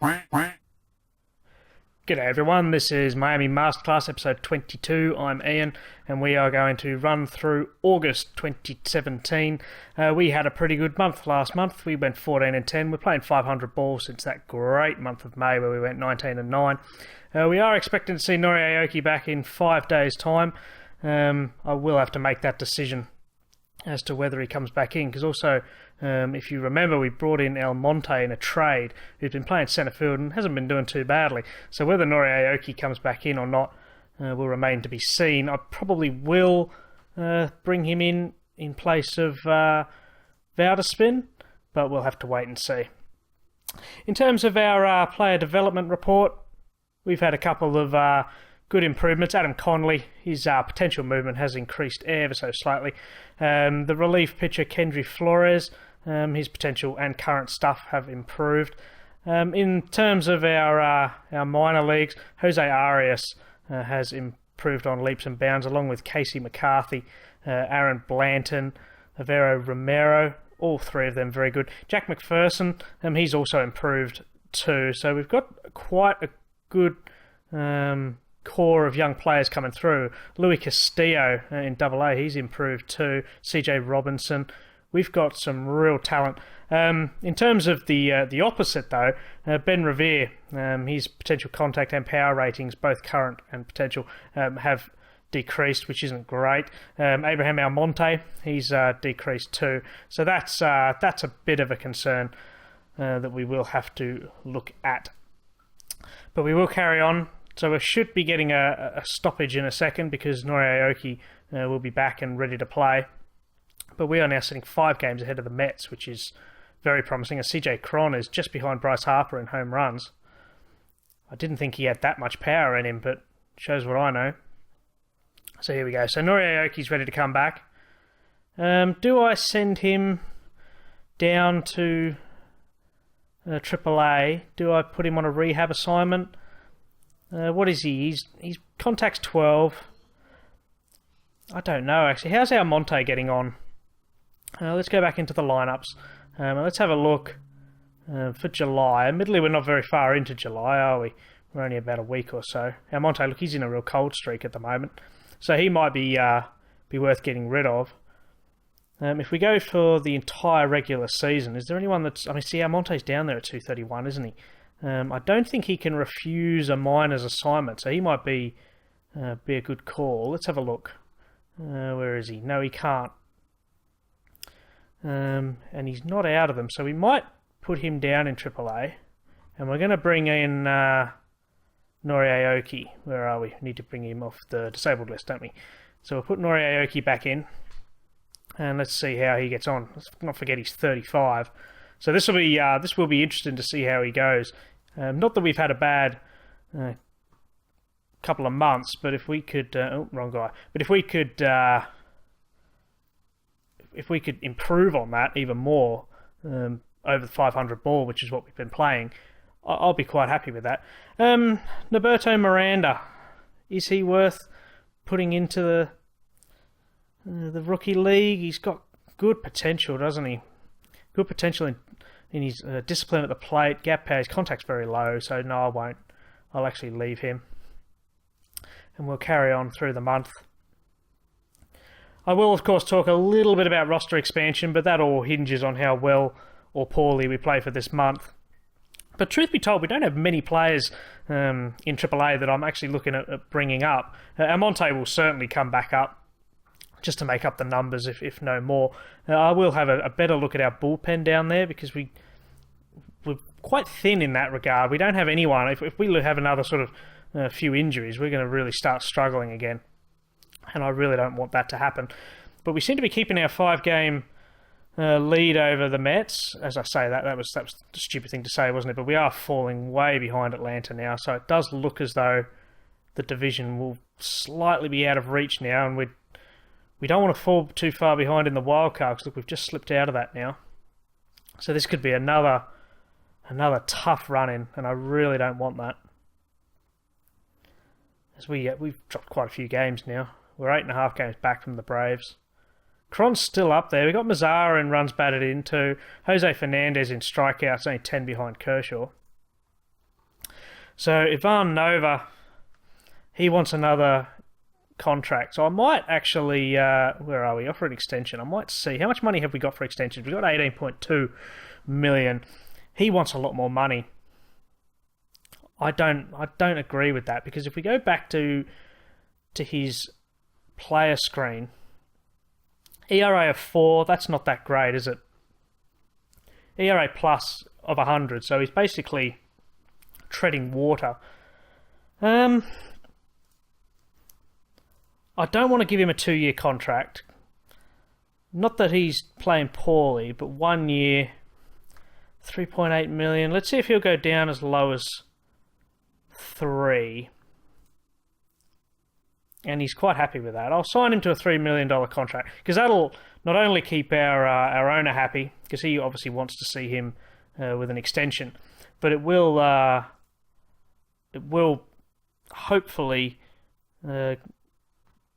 G'day everyone, this is Miami Masterclass episode 22. I'm Ian and we are going to run through August 2017. We had a pretty good month last month. We went 14 and 10. We're playing 500 ball since that great month of May where we went 19 and 9. We are expecting to see Nori Aoki back in 5 days' time. I will have to make that decision as to whether he comes back in, because also, if you remember, we brought in Almonte in a trade, who's been playing centre field and hasn't been doing too badly. So whether Nori Aoki comes back in or not will remain to be seen. I probably will bring him in place of Valderspin, but we'll have to wait and see. In terms of our player development report, we've had a couple of good improvements. Adam Conley, his potential movement has increased ever so slightly. The relief pitcher Kendry Flores, his potential and current stuff have improved. In terms of our minor leagues, Jose Arias has improved on leaps and bounds, along with Casey McCarthy, Aaron Blanton, Avero Romero, all three of them very good. Jack McPherson, he's also improved too. So we've got quite a good core of young players coming through. Louis Castillo in AA, he's improved too. CJ Robinson, we've got some real talent. In terms of the opposite though, Ben Revere, his potential contact and power ratings, both current and potential, have decreased, which isn't great. Abraham Almonte, he's decreased too. So that's a bit of a concern that we will have to look at. But we will carry on. So we should be getting a stoppage in a second because Nori Aoki will be back and ready to play. But we are now sitting 5 games ahead of the Mets, which is very promising. And CJ Cron is just behind Bryce Harper in home runs. I didn't think he had that much power in him, but shows what I know. So here we go. So Nori Aoki's ready to come back. Do I send him down to AAA? Do I put him on a rehab assignment? What is he? He's contacts 12. I don't know, actually. How's our Monte getting on? Let's go back into the lineups. Let's have a look for July. Admittedly, we're not very far into July, are we? We're only about a week or so. Our Monte, look, he's in a real cold streak at the moment. So he might be worth getting rid of. If we go for the entire regular season, is there anyone that's... I mean, see, our Monte's down there at 231, isn't he? I don't think he can refuse a minors assignment, so he might be a good call. Let's have a look. Where is he? No, he can't. And he's not out of them, so we might put him down in AAA. And we're going to bring in Nori Aoki. Where are we? We need to bring him off the disabled list, don't we? So we'll put Nori Aoki back in. And let's see how he gets on. Let's not forget he's 35. So this will be interesting to see how he goes. Not that we've had a bad couple of months, but if we could, wrong guy. But if we could improve on that even more over the 500 ball, which is what we've been playing, I'll be quite happy with that. Norberto Miranda, is he worth putting into the rookie league? He's got good potential, doesn't he? Good potential in his discipline at the plate, gap power, his contact's very low, so no, I won't. I'll actually leave him. And we'll carry on through the month. I will, of course, talk a little bit about roster expansion, but that all hinges on how well or poorly we play for this month. But truth be told, we don't have many players in AAA that I'm actually looking at bringing up. Almonte will certainly come back up, just to make up the numbers, if no more. I will have a better look at our bullpen down there because we're quite thin in that regard. We don't have anyone. If we have another sort of few injuries, we're going to really start struggling again. And I really don't want that to happen. But we seem to be keeping our 5-game lead over the Mets. As I say, that was a stupid thing to say, wasn't it? But we are falling way behind Atlanta now. So it does look as though the division will slightly be out of reach now, and we don't want to fall too far behind in the wild card, because look, we've just slipped out of that now. So this could be another tough run-in, and I really don't want that. As we've dropped quite a few games now. We're 8.5 games back from the Braves. Cron's still up there. We've got Mazzara in runs batted in too. Jose Fernandez in strikeouts, only 10 behind Kershaw. So Ivan Nova, he wants another contract. So I might actually, where are we? Offer an extension. I might see how much money have we got for extensions. We've got 18.2 million. He wants a lot more money. I don't agree with that, because if we go back to his player screen, ERA of 4, that's not that great, is it? ERA plus of 100, so he's basically treading water. I don't want to give him a 2-year contract. Not that he's playing poorly, but 1 year, 3.8 million. Let's see if he'll go down as low as 3. And he's quite happy with that. I'll sign him to a $3 million contract, because that'll not only keep our owner happy, because he obviously wants to see him with an extension, but it will hopefully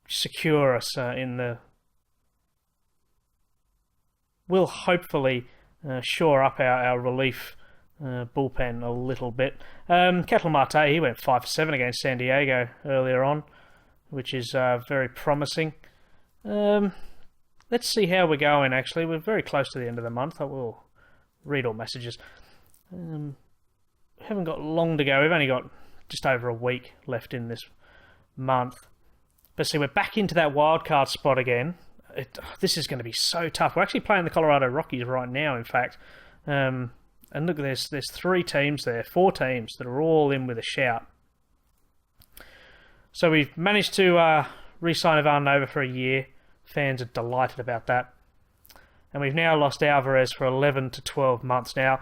secure us will hopefully shore up our relief bullpen a little bit. Ketel Marte, he went 5 for 7 against San Diego earlier on, which is very promising. Let's see how we're going, actually. We're very close to the end of the month. I will read all messages. Haven't got long to go. We've only got just over a week left in this month. But see, we're back into that wildcard spot again. This is going to be so tough. We're actually playing the Colorado Rockies right now, in fact. And look, there's 4 teams that are all in with a shout. So we've managed to re-sign Ivan Nova for a year. Fans are delighted about that. And we've now lost Alvarez for 11 to 12 months. Now,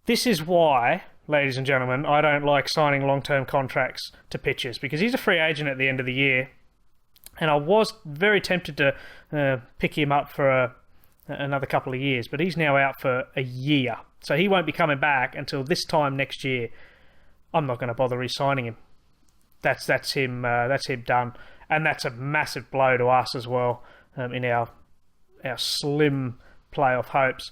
this is why, ladies and gentlemen, I don't like signing long-term contracts to pitchers, because he's a free agent at the end of the year. And I was very tempted to pick him up for another couple of years, but he's now out for a year. So he won't be coming back until this time next year. I'm not going to bother re-signing him. That's him done. And that's a massive blow to us as well, in our slim playoff hopes.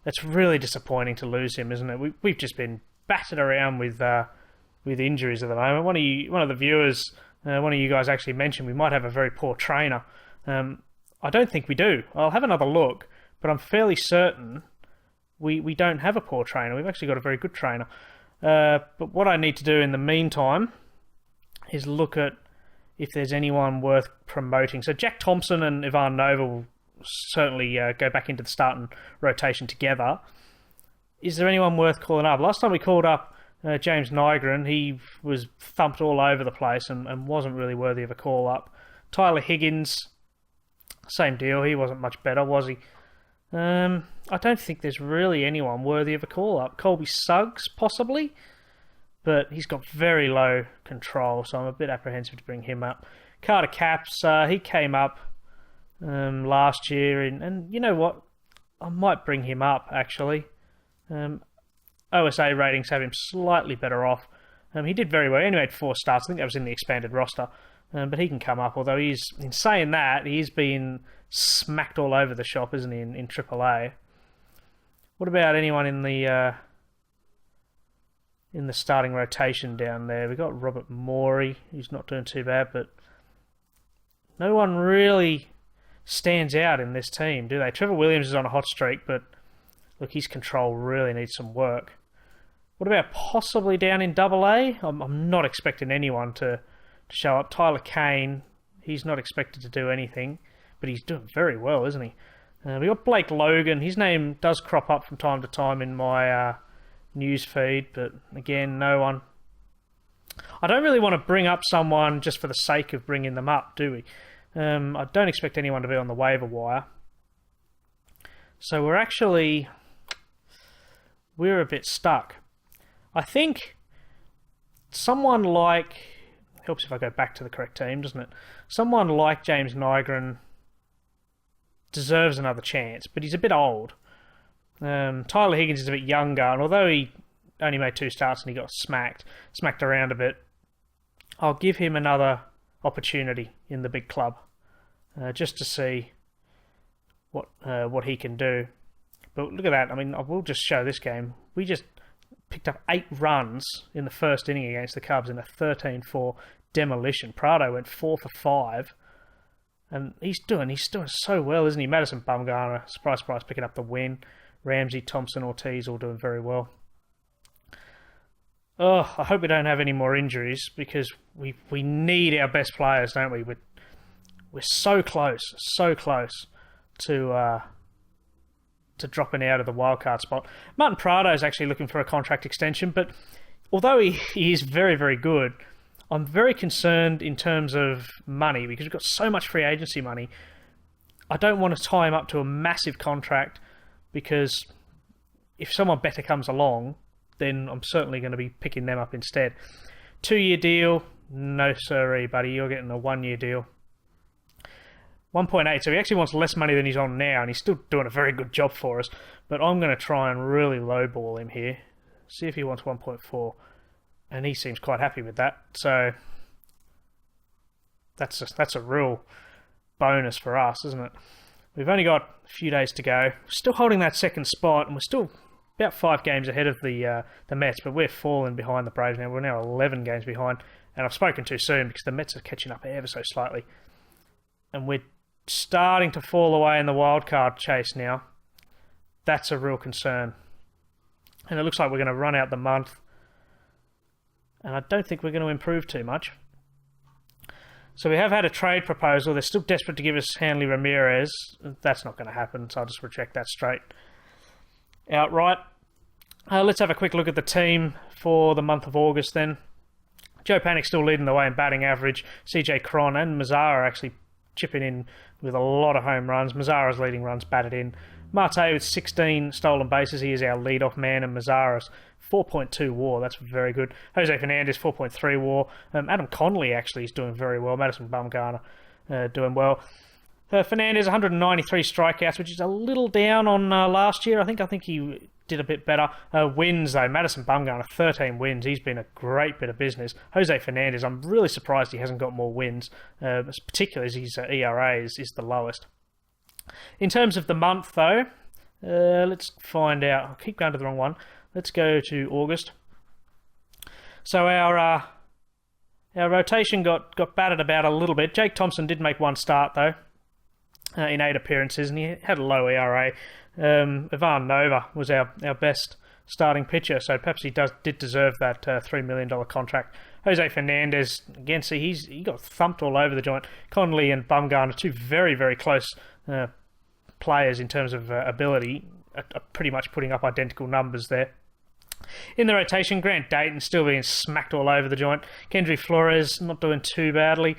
It's really disappointing to lose him, isn't it? We've just been battered around with injuries at the moment. One of the viewers, one of you guys actually mentioned we might have a very poor trainer. I don't think we do. I'll have another look, but I'm fairly certain we don't have a poor trainer. We've actually got a very good trainer. But what I need to do in the meantime is look at if there's anyone worth promoting. So Jack Thompson and Ivan Nova will certainly go back into the starting rotation together. Is there anyone worth calling up? Last time we called up James Nygren, he was thumped all over the place and wasn't really worthy of a call-up. Tyler Higgins, same deal. He wasn't much better, was he? I don't think there's really anyone worthy of a call-up. Colby Suggs, possibly, but he's got very low control, so I'm a bit apprehensive to bring him up. Carter Capps, he came up last year, and you know what? I might bring him up, actually. OSA ratings have him slightly better off. He did very well. He only had 4 starts. I think that was in the expanded roster. But he can come up, although in saying that, he's been smacked all over the shop, isn't he, in AAA? What about anyone in the starting rotation down there? We've got Robert Morey, who's not doing too bad, but no one really stands out in this team, do they? Trevor Williams is on a hot streak, but look, his control really needs some work. What about possibly down in AA? I'm not expecting anyone to show up. Tyler Kane, he's not expected to do anything, but he's doing very well, isn't he? We got Blake Logan. His name does crop up from time to time in my news feed, but again, no one. I don't really want to bring up someone just for the sake of bringing them up, do we? I don't expect anyone to be on the waiver wire. So we're a bit stuck. I think someone like, helps if I go back to the correct team, doesn't it? Someone like James Nygren deserves another chance, but he's a bit old. Tyler Higgins is a bit younger, and although he only made 2 starts and he got smacked around a bit, I'll give him another opportunity in the big club, just to see what he can do. But look at that. I mean, I will just show this game. We just picked up 8 runs in the first inning against the Cubs in a 13-4 demolition. Prado went 4 for 5. And he's doing so well, isn't he? Madison Bumgarner, surprise, picking up the win. Ramsey, Thompson, Ortiz all doing very well. Oh, I hope we don't have any more injuries because we need our best players, don't we? We're so close to dropping out of the wildcard spot. Martin Prado is actually looking for a contract extension, but although he is very, very good, I'm very concerned in terms of money because we've got so much free agency money. I don't want to tie him up to a massive contract because if someone better comes along, then I'm certainly going to be picking them up instead. 2-year deal? No sirree, buddy. You're getting a 1-year deal. 1.8, so he actually wants less money than he's on now, and he's still doing a very good job for us. But I'm going to try and really lowball him here. See if he wants 1.4. And he seems quite happy with that. So that's a real bonus for us, isn't it? We've only got a few days to go. We're still holding that second spot, and we're still about 5 games ahead of the Mets, but we're falling behind the Braves now. We're now 11 games behind, and I've spoken too soon because the Mets are catching up ever so slightly. And we're starting to fall away in the wild card chase now. That's a real concern. And it looks like we're going to run out the month. And I don't think we're going to improve too much. So we have had a trade proposal. They're still desperate to give us Hanley Ramirez. That's not going to happen, so I'll just reject that straight outright. Let's have a quick look at the team for the month of August then. Joe Panik's still leading the way in batting average. CJ Cron and Mazzara actually chipping in with a lot of home runs. Mazzara's leading runs batted in. Marte with 16 stolen bases. He is our leadoff man, and Mazzara's 4.2 WAR. That's very good. Jose Fernandez 4.3 WAR. Adam Conley actually is doing very well. Madison Bumgarner doing well. Fernandez 193 strikeouts, which is a little down on last year. I think he did a bit better. Wins though, Madison Bumgarner 13 wins. He's been a great bit of business. Jose Fernandez, I'm really surprised he hasn't got more wins, particularly as his ERA is the lowest. In terms of the month though, let's find out. I'll keep going to the wrong one. Let's go to August. So our rotation got battered about a little bit. Jake Thompson did make 1 start though, in 8 appearances, and he had a low ERA. Ivan Nova was our best starting pitcher, so perhaps he did deserve that $3 million contract. Jose Fernandez, again, see, he got thumped all over the joint. Conley and Bumgarner, 2 very, very close players in terms of ability, are pretty much putting up identical numbers there. In the rotation, Grant Dayton still being smacked all over the joint. Kendry Flores not doing too badly.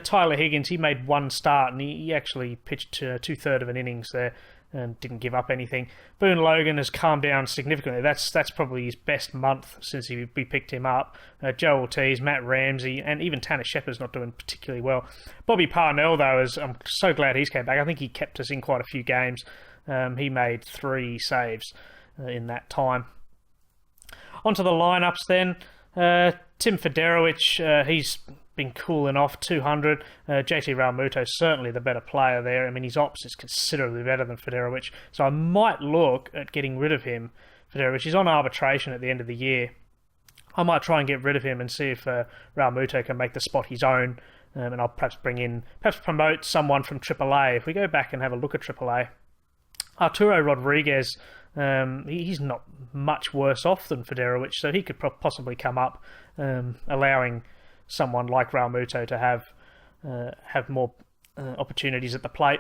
Tyler Higgins, he made 1 start and he actually pitched 2/3 of an innings there and didn't give up anything. Boone Logan has calmed down significantly. That's probably his best month since we picked him up. Joe Ortiz, Matt Ramsey, and even Tanner Shepard's not doing particularly well. Bobby Parnell, though, I'm so glad he's came back. I think he kept us in quite a few games. He made 3 saves in that time. Onto the lineups then. Tim Federowicz, he's been cooling off, 200. JT Realmuto certainly the better player there. I mean, his ops is considerably better than Federowicz, so I might look at getting rid of him. Federowicz is on arbitration at the end of the year. I might try and get rid of him and see if Realmuto can make the spot his own, and I'll perhaps promote someone from AAA. If we go back and have a look at AAA, Arturo Rodriguez, he's not much worse off than Federowicz, so he could possibly come up, allowing someone like Realmuto to have more opportunities at the plate.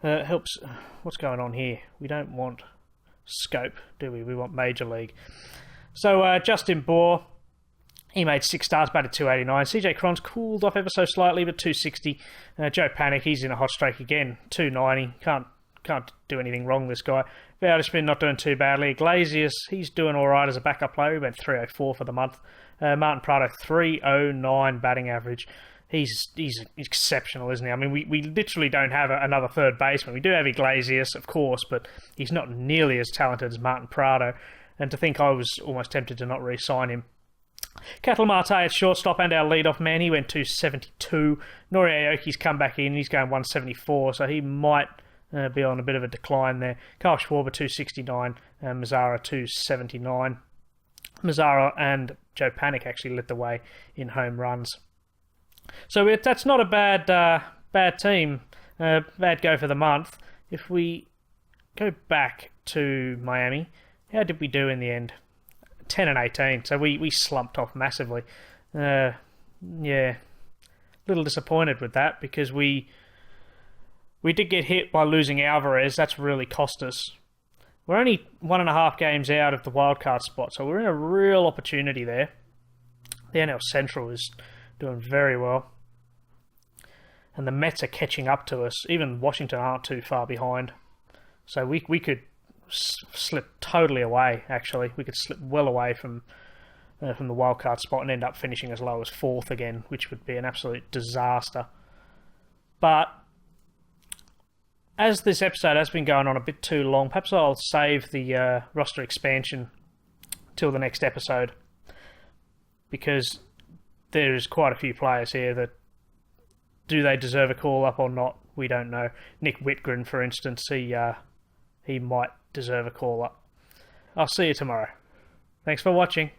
Helps. What's going on here? We don't want scope, do we? We want Major League. So Justin Bohr, he made 6 starts, batted 289. CJ Cron's cooled off ever so slightly, but 260. Joe Panik, he's in a hot streak again, 290. Can't do anything wrong, this guy. Valdespin not doing too badly. Iglesias, he's doing all right as a backup player. He went 304 for the month. Martin Prado, 309 batting average. He's exceptional, isn't he? I mean, we literally don't have another third baseman. We do have Iglesias, of course, but he's not nearly as talented as Martin Prado. And to think I was almost tempted to not re-sign him. Ketel Marte at shortstop and our leadoff man, he went 272. Nori Aoki's come back in, he's going 174, so he might be on a bit of a decline there. Kyle Schwarber 269, Mazzara 279. Mazzara and Joe Panic actually led the way in home runs. So that's not a bad team, bad go for the month. If we go back to Miami, how did we do in the end? 10 and 18, so we slumped off massively. Yeah, a little disappointed with that because we did get hit by losing Alvarez. That's really cost us. We're only 1.5 games out of the wildcard spot, so we're in a real opportunity there. The NL Central is doing very well. And the Mets are catching up to us. Even Washington aren't too far behind. So we could slip totally away, actually. We could slip well away from the wildcard spot and end up finishing as low as 4th again, which would be an absolute disaster. But as this episode has been going on a bit too long, perhaps I'll save the roster expansion till the next episode, because there's quite a few players here that, do they deserve a call-up or not? We don't know. Nick Whitgren, for instance, he might deserve a call-up. I'll see you tomorrow. Thanks for watching.